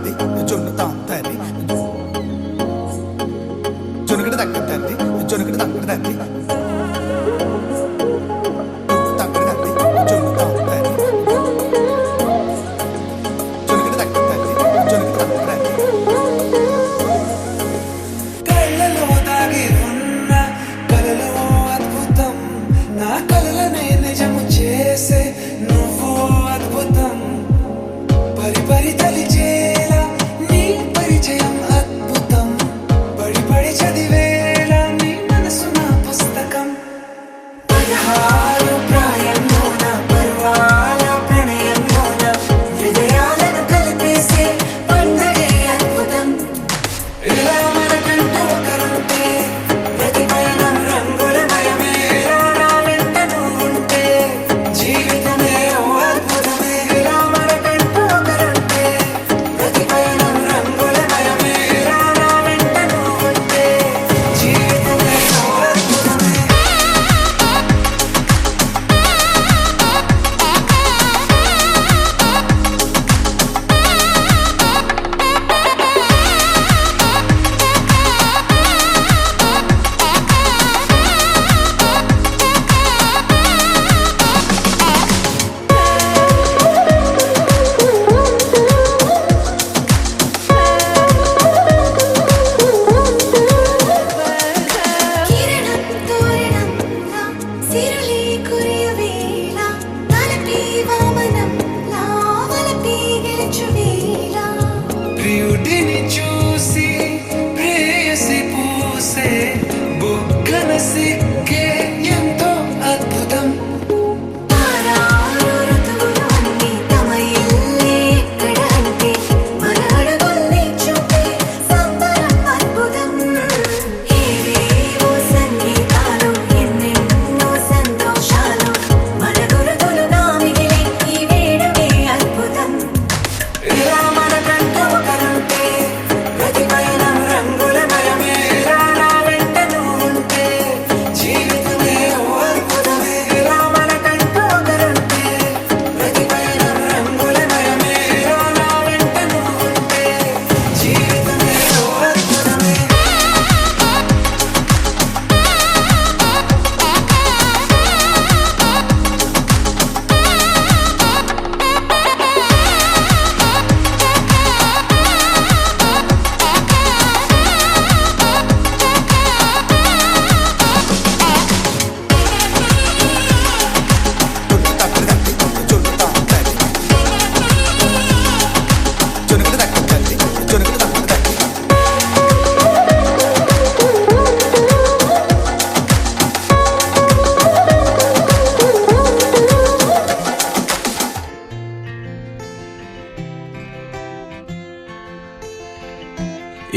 తంది జొన్ను తాంతని జొనుగడ తగ్గ తంది జొనుగడ తగ్గడ తంది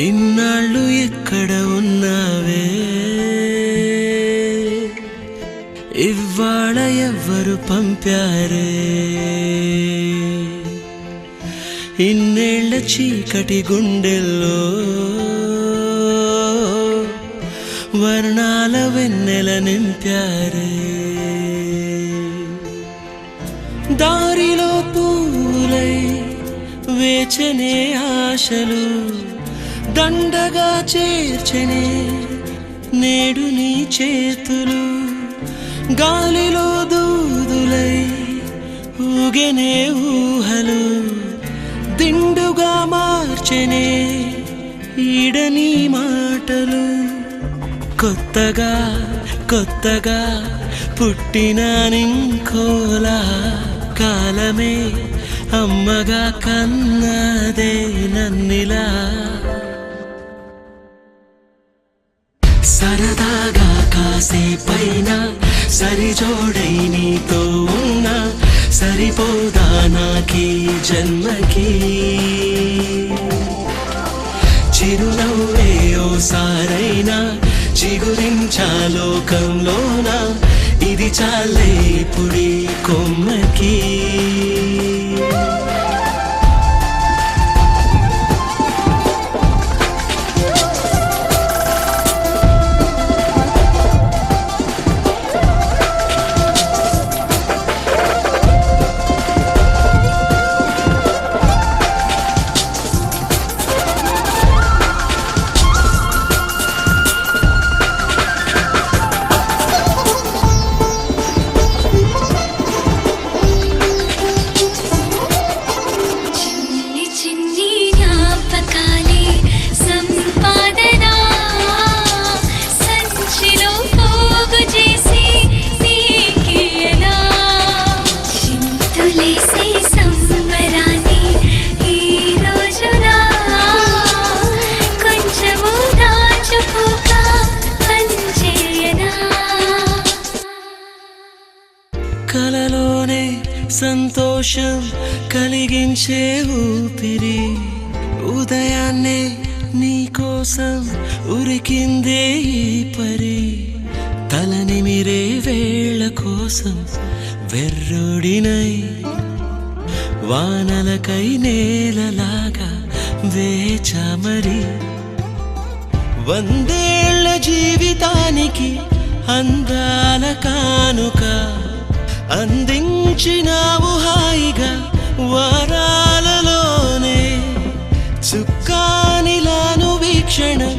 ఇన్నాళ్ళు ఎక్కడ ఉన్నావే ఇవాళ ఎవ్వరు పంపారే ఇన్నేళ్ల చీకటి గుండెల్లో వర్ణాల వెన్నెల నింపారే దారిలో పూలై వేచనే ఆశలు దండగా చేర్చనే నేడు నీ చేతులు గాలిలో దూదులై ఊగెనే ఊహలు దిండుగా మార్చెనే ఈడని మాటలు కొత్తగా కొత్తగా పుట్టిన నింకోలా కాలమే అమ్మగా కన్నదే నన్నిలా సరదాగా కాసేపైన సరిజోడై నీతో ఉన్నా సరిపోదా నాకీ జన్మకి చిరునవ్వే ఓసారైనా చిగురించా లోకంలోన ఇది చాలే పుడి కొమ్మకి సంతోషం కలిగించే ఊపిరి ఉదయాన్నే నీకోసం ఉరికిందే ఈ పరి తలనిమిరే వేళ కోసం వెర్రుడినై వానలకై నేలలాగా వేచమరి వందేళ్ల జీవితానికి అందాల కానుక అందించినావు హాయిగా వరాలలోనే చుక్కానిలాను వీక్షణం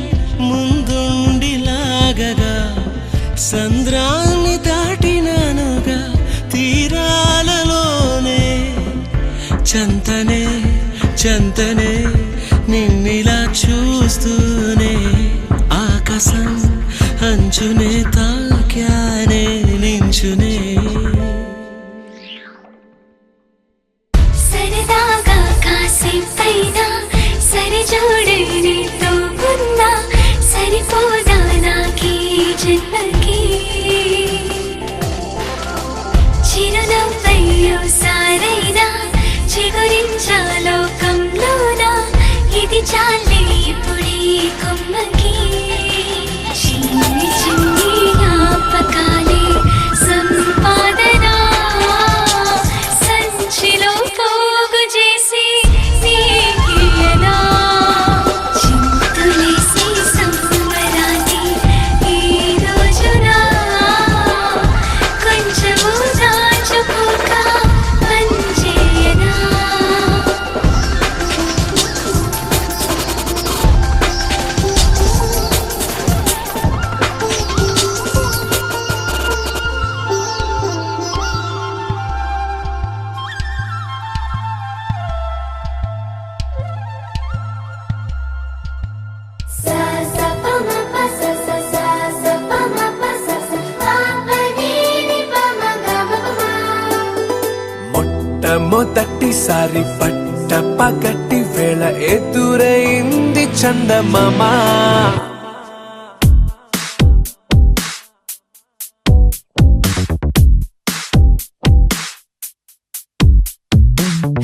ముందుండిలాగగా సంద్రాన్ని దాటినానుగా తీరాలలోనే చంతనే చంతనే నిన్నిలా చూస్తూనే ఆకాశం అంచునే తాక్యానే నించునే సరదాగా కాసేపైనా సరిజోడే నీతో ఉన్నా సరిపోదా నాకీ జన్మకి చిరునవ్వయ్యో సారైనా చిగురించా లోకంలోనా ఇది చాలే ఇప్పుడీ కొమ్మకి చిన్ని చిన్ని జ్ఞాపకాలే సంపాదన సంచిలో పోగు చేసి నీకియనా చింతులేసి సంబరాన్ని ఈ రోజున కొంచెము దాచుకోక పనిచేయనా sa sa pa ma pa sa sa sa sa pa ma pa sa sa pa pa ni ni pa ma ga ma pa ma మొట్టమొదటిసారి పట్ట పగటి వేళ ఎదురైంది చందమామ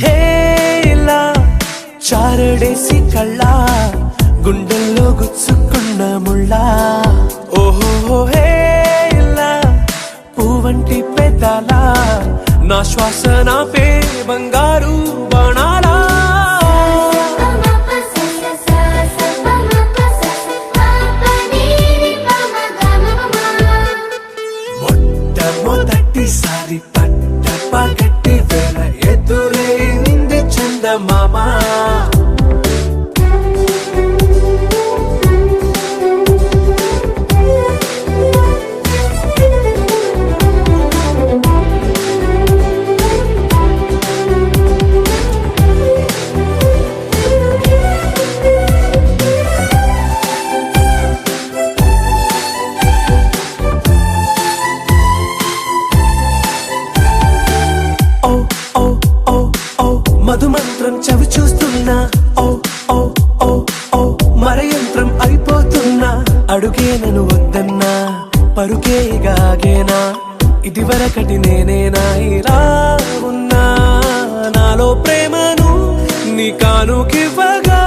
హేలా చారడేసి కళ్ళ గుండెల్లో గుచ్చుకున్న ముళ్ళా ఓహో హేలా పువ్వంటి పెదాల నా శ్వాస నాపే బంగారు బాణాలా pa ma pa sa sa sa sa pa ma pa sa sa pa pa ni ni pa ma ga ma pa ma మొట్టమొదటిసారి పట్ట పగటి వేళ ఎదురైంది చందమామ ఓ ఓ ఓ ఓ మధుమంత్రం చవి చూస్తున్నా ఓ ఓ ఓ ఓ మరయంత్రం అయిపోతున్నా అడుగే నన్ను వద్దన్నా పరుకేగాగేనా ఇది వరకటి నేనేనా ఇలా ఉన్నా నాలో ప్రేమను నీ కానుకివ్వగా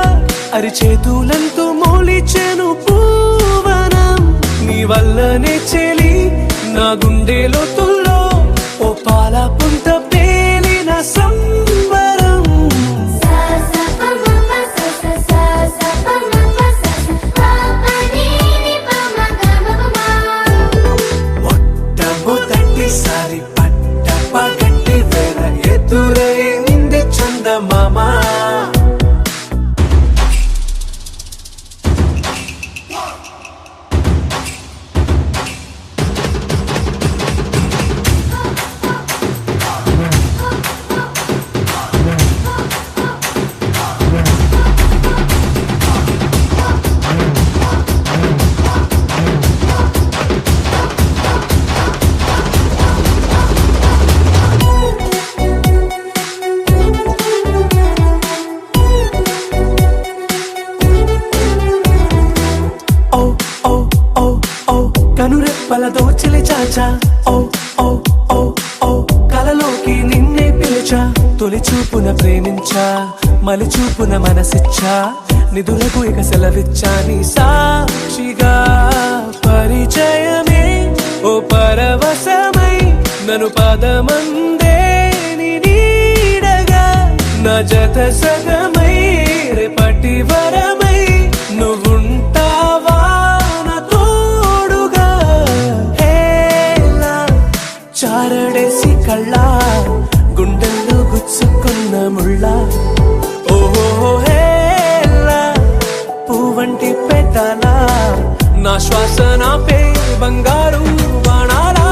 అరిచేతులంతో మోలిచెను పూవనం నీ వల్లనే చెలి నా గుండెలో తుల్లో ఓ పాల పుంత పేలిన సంబరం sa sa pa ma pa sa sa sa sa pa ma pa sa sa pa pa ni ni pa ma ga ma pa ma మొట్టమొదటిసారి పట్ట పగటి వేళ ఎదురైంది చందమామ కనురెప్పల దోచిలి చాచా ఓ ఓ ఓ ఓ కలలోకి నిన్నే తొలి చూపున ప్రేమించా మలి చూపున మనసిచ్చా నిధులకు ఇక సెలవిచ్చా నీ సాక్షిగా పరిచయమే ఓ పరవశమై నన్ను పదమందే నీ నీడగా నా జత సగమై రేపటి వరమై నువ్వుంటావా నా తోడుగా హేలా చారడేసి కళ్ళ గుండెల్లో గుచ్చుకున్న ముళ్ళ ఓహో హేలా పువ్వంటి పెద్దల నా శ్వాస నాపే బంగారు బాణాలా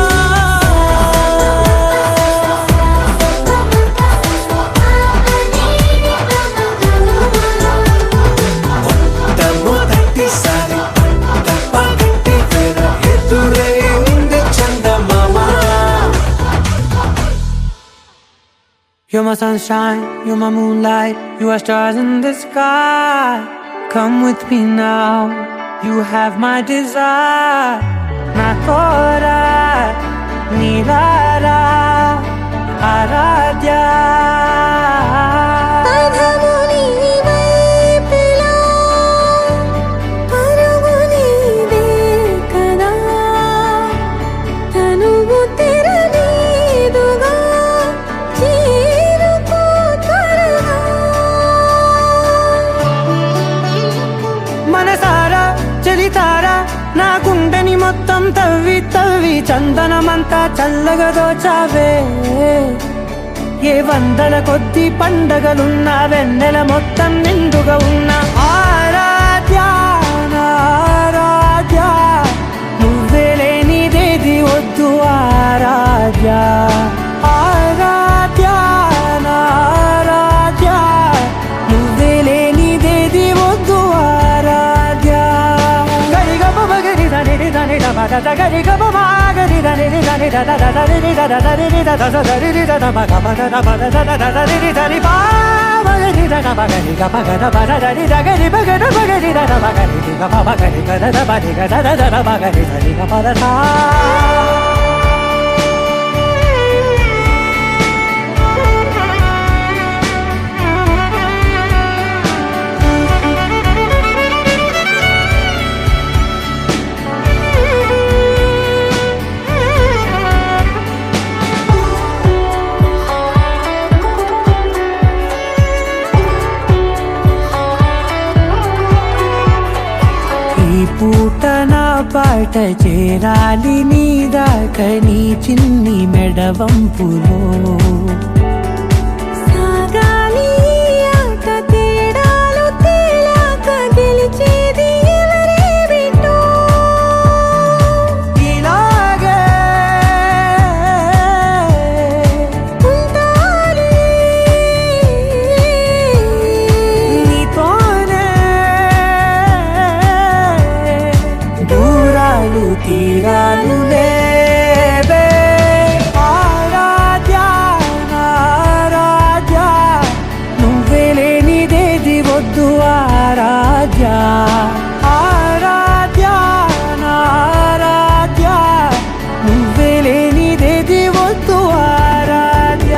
తమ్ము తట్టిసారి పగట్టి వేళ ఎదురైంది చందమామ. You're my sunshine, you're my moonlight, you are stars in the sky. Come with me now, you have my desire. Na kora, nilara, aradya. పదముని వైపులా పరుగుని దేకదా తనువు తెరనీదుగా చేరుకో త్వరగా మనసారా చలితారా నా గుండెని మొత్తం తవ్వి తవ్వి చందనమంతా చల్లగా దోచావే ఏ వందల కొద్ది పండగలున్నా వెన్నెల మొత్తం నిండుగా ఉన్న ఆరాధ్య నా ఆరాధ్య నువ్వే లేనిదేది వద్దు ఆరాధ్య ఆరాధ్య నా ఆరాధ్య నువ్వే లేనిదేది వద్దు ఆరాధ్య గరిగ బగరి దని దని దమగ గరిగ బగరి దని దని దద దరి దద దరి దద దరి దద మగ మగ దద దద దరి దరి బా మగరి దద మగరి గ మగ దద దరి దగరి బగర బగరి దద మగరి గ మగరి గ దద బరి గ దద దద మగరి దరి గ పద సా ఈ పూట నా పాట చేరాలి నీ దాకా నీ చిన్ని మెడవంపులో సాగాలి ఆట తేడాలు తేలాక గెలిచేది ఎవరే బిడ్డో ఇలాగే ఉంటాలి నీతోనే దూరాలు తీరాలు లేవే ఆరాధ్య నా ఆరాధ్య నువ్వే లేనిదేది వద్దు ఆరాధ్య ఆరాధ్య నా ఆరాధ్య నువ్వే లేనిదేది వద్దు ఆరాధ్య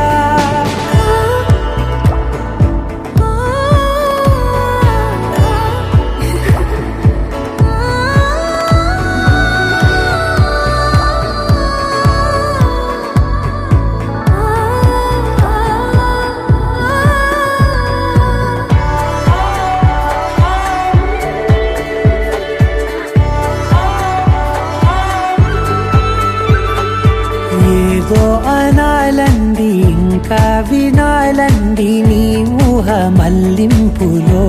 ఏదో అనాలంది ఇంకా వినాలంది నీ ఊహ మల్లింపులో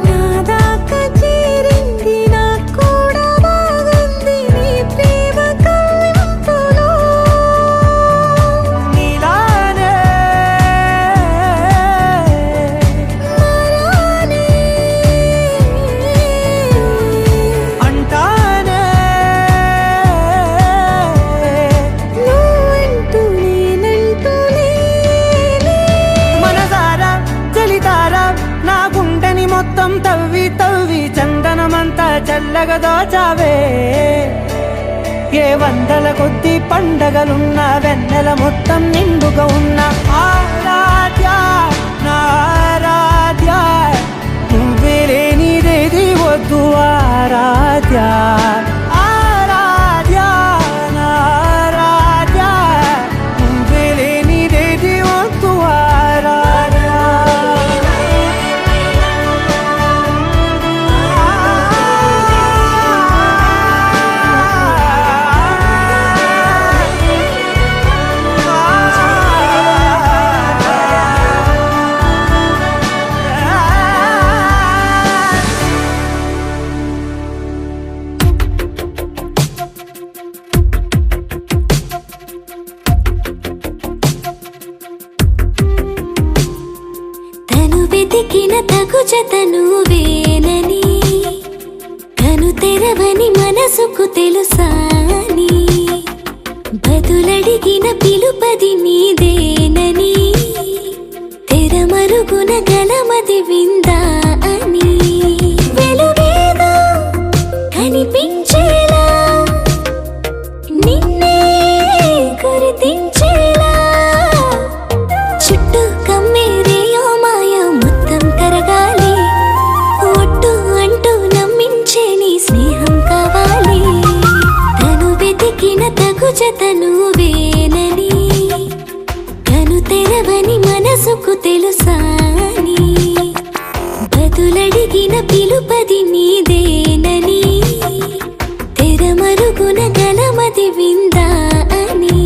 నా దాకా చేరింది నాకు కూడా బాగుంది నీ ప్రేమ కవ్వింపులో నీలానే మరానే అంటానే నువ్వంటూ నేనంటూ లేనే మనసారా చలితారా నా గుండెని మొత్తం తవ్వి తవ్వి చందనమంతా చల్లగా దోచావే ఏ వందల కొద్ది పండగలున్న వెన్నెల మొత్తం నిండుగా ఉన్న ఆరాధ్య నా ఆరాధ్య నువ్వే లేనిదేది వద్దు ఆరాధ్య ఆరాధ్య నా ఆరాధ్య నువ్వే లేనిదేది వద్దు ఆరాధ్య వెతికిన తగు జతను వేనని కను తెరవని మనసుకు తెలుసాని బదులడిగిన పిలుపది నీదేనని తెరమరుగున గలమది విందా అని వెలుగేదో కనిపించేలా నిన్నే గుర్తించేలా చుట్టూ కమ్మేరేయో మాయా మొత్తం కరగాలి ఒట్టు అంటూ నమ్మించే నీ స్నేహం కావాలి తను వెతికిన తగు జతను వేనని కను తెరవని మనసుకు తెలుసాని బదులడిగిన పిలుపది నీదేనని తెరమరుగున గలమది విందా అని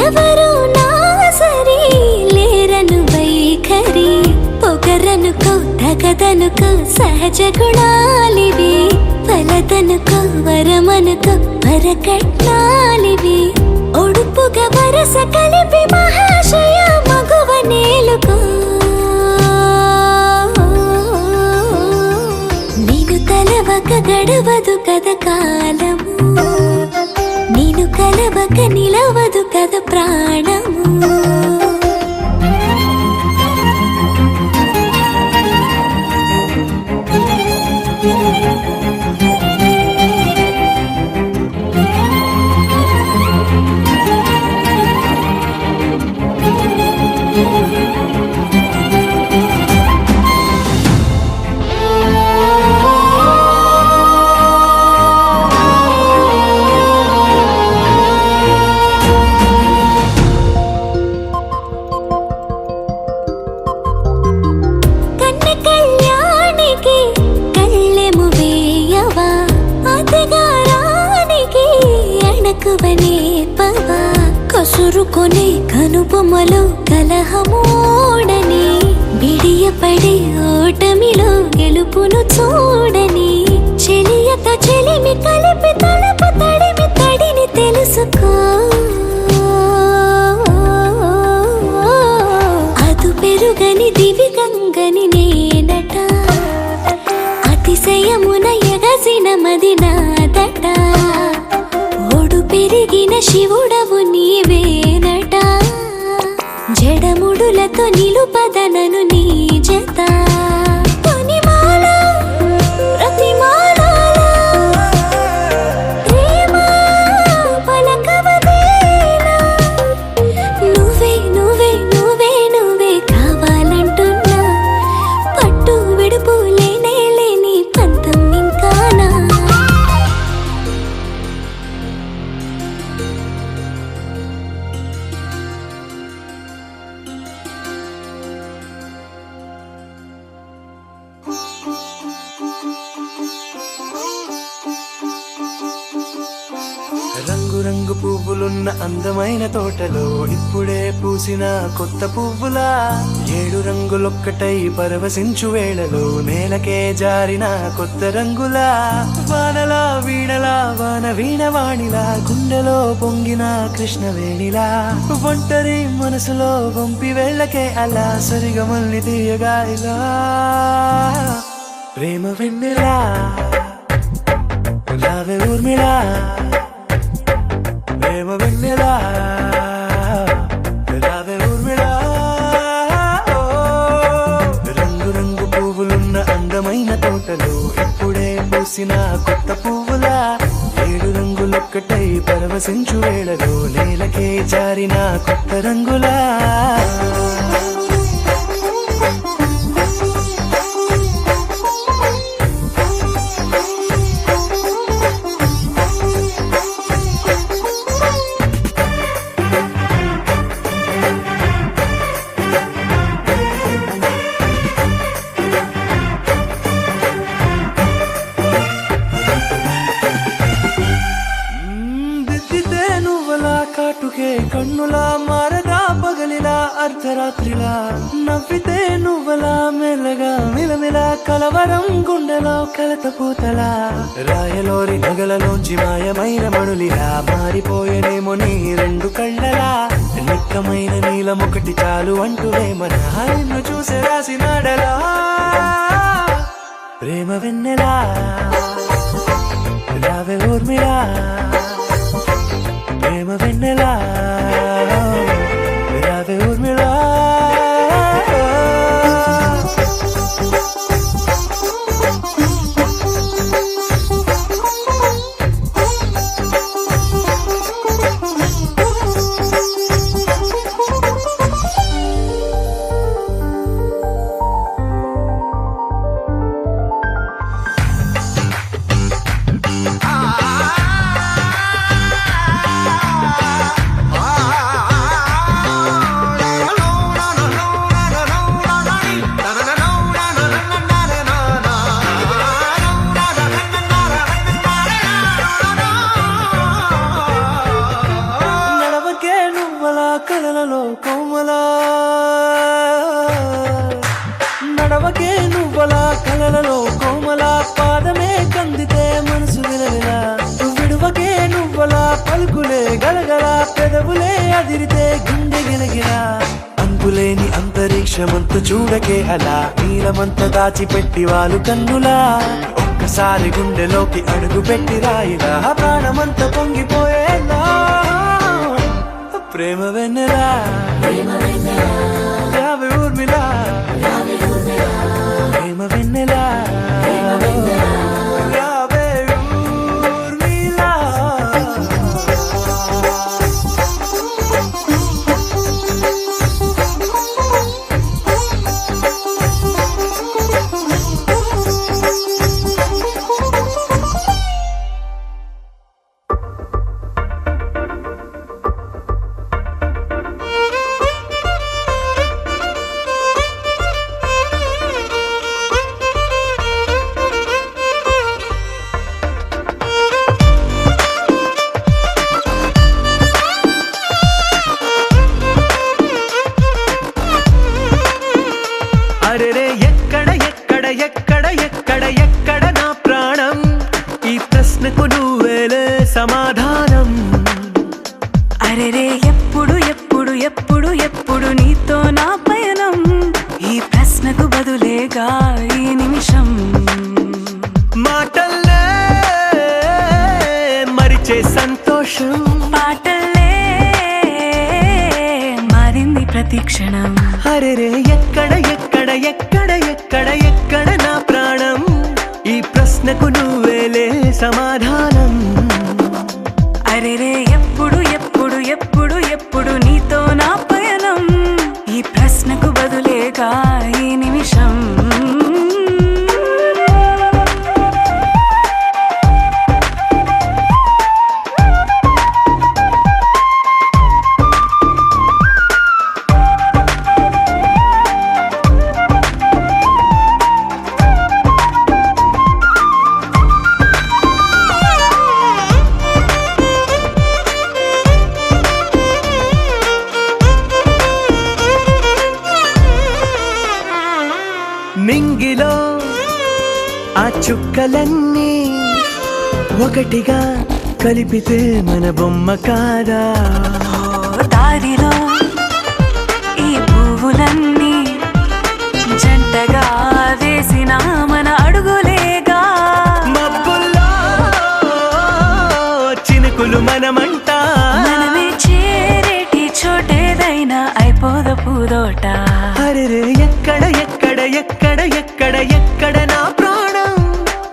ఎవరు నా సరి లేరను వైఖరి పొగరనుకో తగదనుకో సహజ గుణాలివి ఫలదనుకో వరమనుకో వరకట్నాలివి ఒడుపుగా వరస కలిపి మహాశయ మగువ నేలుకో నేను తలవక గడవదు కథ కాలము నేను కలవక నిలవదు కథ ప్రాణము కసురుకొనే కనుబొమ్మలో కలహమోడని బిడియపడే ఓటమిలో గెలుపును చూడని చెలియత చెలిమి కలిపి తలపు తడిమి తడిని తెలుసుకో అదు పెరుగని దివి గంగని నేనట అతిశయమున ఎగసిన మది నాదట పెరిగిన శివుడవు నీవేనట జడముడులతో నిలుపదనను నీ జత కొనిమాల ప్రతిమాల ప్రేమ పలకవదేనా నువ్వే నువ్వే నువ్వే నువ్వే కావాలంటున్నా పట్టు విడుపు లేనే లేని పంతం ఇంకానా రంగు రంగు పువ్వులున్న అందమైన తోటలో ఇప్పుడే పూసిన కొత్త పువ్వులా 7 రంగులొక్కటై పరవశించు వేళలో నేలకే జారిన కొత్త రంగులా వానలా వీణలా వాన వీణవాణిలా గుండెలో పొంగిన కృష్ణవేణిలా ఒంటరి మనసులో పంపి వెళ్ళకే అలా సరిగమల్ని తీయగా ఇలా ప్రేమ వెన్నెలా రావే ఊర్మిళా ప్రేమ వెన్నెలా రావే ఊర్మిళా రంగు రంగు పువ్వులున్న అందమైన తోటలో ఇప్పుడే పూసిన కొత్త పువ్వులా 7 రంగులొక్కటై పరవశించు వేళలో నేలకే జారిన కొత్త రంగులా కాటుకే కన్నులా మారదా పగలిలా అర్ధరాత్రిలా నవ్వితే నువ్వలా మెల్లగా మిలమిలా కలవరం గుండెలో కలతపోతలా రాయలోరి నగలలోంచి మాయమైన మణులిలా మారిపోయేనేమో నీ 2 కళ్ళలా నిక్కమైన నీలమొకటి చాలు అంటూ వేమన నిన్ను చూసే రాసినాడలా ప్రేమ వెన్నెలా రావే ఊర్మిళా ప్రేమ వెన్నెలా రావే ఊర్మిళా కలలలో కోమలా నడవకే నువ్వలా కలలలో కోమలా పాదమే కందితే మనసు విలవిలా విడువకే నువ్వలా పలుకులే గలగల పెదవులే అదిరితే గుండె గిలగిలా అంతులేని అంతరిక్షమంత చూడకే అలా నీలమంత దాచిపెట్టి వాళ్ళు కన్నులా ఒక్కసారి గుండెలోకి అడుగు పెట్టి రాయిలా ప్రాణమంత పొంగిపోయేలా ప్రేమ వెన్నెలా రావే ఊర్మిళా ప్రేమ వెన్నెలా రావే ఊర్మిళా అరెరే ఎక్కడ ఎక్కడ ఎక్కడ ఎక్కడ ఎక్కడ నా ప్రాణం ఈ ప్రశ్నకు నువ్వేలే సమాధానం అరెరే ఎప్పుడు ఎప్పుడు ఎప్పుడు ఎప్పుడు నీతో నా పయనం ఈ ప్రశ్నకు బదులేగా ఈ నిమిషం మాటల్లే మరిచే సంతోషం పాటల్లే మారింది ప్రతి క్షణం అరెరే ఎక్కడ ఎక్కడ ఎక్కడ ఎక్కడ ఎక్కడ నా ప్రాణం ఈ ప్రశ్నకు నువ్వేలే సమాధానం అరెరే ఎప్పుడు ఎప్పుడు ఎప్పుడు ఎప్పుడు నీతో నా పయనం ఈ ప్రశ్నకు బదులేగా ఈ నిమిషం మింగిలో ఆ చుక్కలన్నీ ఒకటిగా కలిపితే మన బొమ్మ కాదా దారిలో ఈ పువ్వులన్నీ జంటగా వేసిన మన అడుగులేగా మబ్బుల్లో చినుకులు మనమంట మనమే చేరేటి చోటేదైనా అయిపోదు పూదోట అరెరే ఎక్కడ ఎక్కడ ఎక్కడ ఎక్కడ ఎక్కడ నా ప్రాణం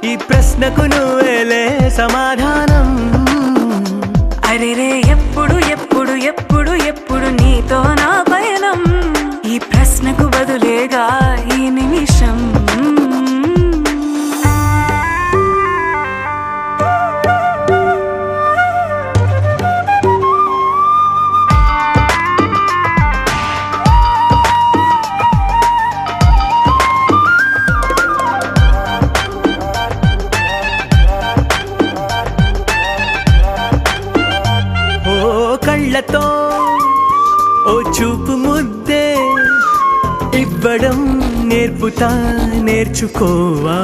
ఈ ప్రశ్నకు నువ్వేలే సమాధానం అరెరే ఎప్పుడు ఎప్పుడు ఎప్పుడు ఎప్పుడు నీతో నా పయనం ఈ ప్రశ్నకు బదులేగా ఈ నిమిషం ఓ కళ్ళతో ఓ చూపు ముద్దే ఇవ్వడం నేర్పుతా నేర్చుకోవా